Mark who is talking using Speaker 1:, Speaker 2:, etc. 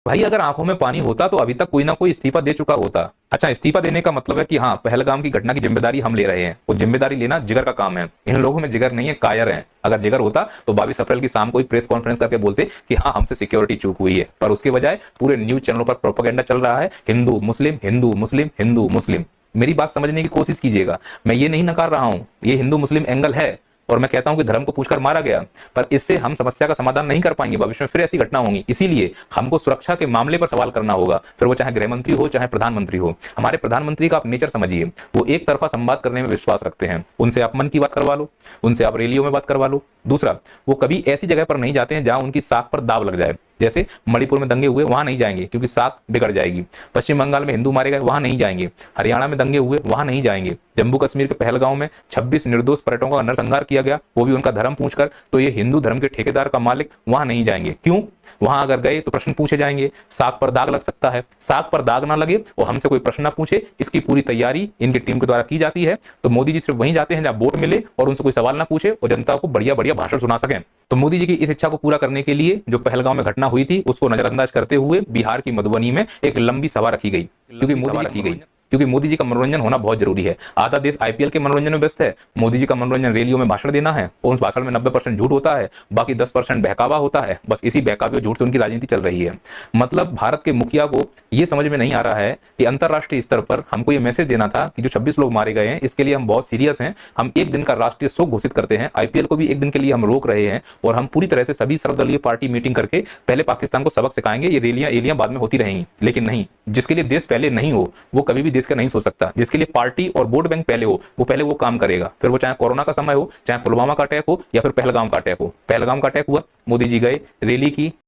Speaker 1: भाई अगर आंखों में पानी होता तो अभी तक कोई ना कोई इस्तीफा दे चुका होता। अच्छा, इस्तीफा देने का मतलब है कि हाँ, पहलगाम की घटना की जिम्मेदारी हम ले रहे हैं। वो जिम्मेदारी लेना जिगर का काम है। इन लोगों में जिगर नहीं है, कायर है। अगर जिगर होता तो 22 अप्रैल की शाम को ही प्रेस कॉन्फ्रेंस करके बोलते कि हाँ, हमसे सिक्योरिटी चूक हुई है। पर उसके बजाय पूरे न्यूज चैनलों पर प्रोपेगेंडा चल रहा है, हिंदू मुस्लिम हिंदू मुस्लिम हिंदू मुस्लिम। मेरी बात समझने की कोशिश कीजिएगा। मैं ये नहीं नकार रहा हूं, ये हिंदू मुस्लिम एंगल है, और मैं कहता हूं कि धर्म को पूछकर मारा गया, पर इससे हम समस्या का समाधान नहीं कर पाएंगे। भविष्य में फिर ऐसी घटना होंगी। इसीलिए हमको सुरक्षा के मामले पर सवाल करना होगा, फिर वो चाहे गृह मंत्री हो चाहे प्रधानमंत्री हो। हमारे प्रधानमंत्री का आप नेचर समझिए, वो एक तरफा संवाद करने में विश्वास रखते हैं। उनसे आप मन की बात करवा लो, उनसे आप रैलियों में बात करवा लो। दूसरा, वो कभी ऐसी जगह पर नहीं जाते हैं जहां उनकी साख पर दाव लग जाए। जैसे मणिपुर में दंगे हुए, वहां नहीं जाएंगे क्योंकि साख बिगड़ जाएगी। पश्चिम बंगाल में हिंदू मारे गए, वहां नहीं जाएंगे। हरियाणा में दंगे हुए, वहां नहीं जाएंगे। जम्मू कश्मीर के पहलगांव में 26 निर्दोष पर्यटकों का नरसंहार किया गया, वो भी उनका धर्म पूछकर, तो ये हिंदू धर्म के ठेकेदार का मालिक वहां नहीं जाएंगे। क्यों? वहां अगर गए तो प्रश्न पूछे जाएंगे, साख पर दाग लग सकता है। साख पर दाग ना लगे और हमसे कोई प्रश्न ना पूछे, इसकी पूरी तैयारी इनकी टीम के द्वारा की जाती है। तो मोदी जी सिर्फ वहीं जाते हैं जहां वोट मिले और उनसे कोई सवाल ना पूछे और जनता को बढ़िया बढ़िया भाषण सुना सकें। तो मोदी जी की इस इच्छा को पूरा करने के लिए जो पहलगांव में घटना हुई थी, उसको नजरअंदाज करते हुए बिहार की मधुबनी में एक लंबी सभा रखी गई, क्योंकि मोदी जी का मनोरंजन होना बहुत जरूरी है। आधा देश आईपीएल के मनोरंजन में व्यस्त है, मोदी जी का मनोरंजन रैलियों में भाषण देना है, और उस भाषण में 90% झूठ होता है, बाकी 10% बहकावा होता है। बस इसी बहकावे और झूठ से उनकी राजनीति चल रही है। मतलब भारत के मुखिया को यह समझ में नहीं आ रहा है कि अंतरराष्ट्रीय स्तर पर हमको यह मैसेज देना था कि जो 26 लोग मारे गए हैं, इसके लिए हम बहुत सीरियस हैं। हम एक दिन का राष्ट्रीय शोक घोषित करते हैं, आईपीएल को भी एक दिन के लिए हम रोक रहे हैं, और हम पूरी तरह से सभी सर्वदलीय पार्टी मीटिंग करके पहले पाकिस्तान को सबक सिखाएंगे। ये रैलियां एलियां बाद में होती रहेंगी, लेकिन नहीं, जिसके लिए देश पहले नहीं हो वो कभी भी देश का नहीं सोच सकता। जिसके लिए पार्टी और वोट बैंक पहले हो, वो पहले वो काम करेगा। फिर वो चाहे कोरोना का समय हो, चाहे पुलवामा का अटैक हो, या फिर पहलगाम का अटैक हो। पहलगाम का अटैक हुआ, मोदी जी गए, रैली की,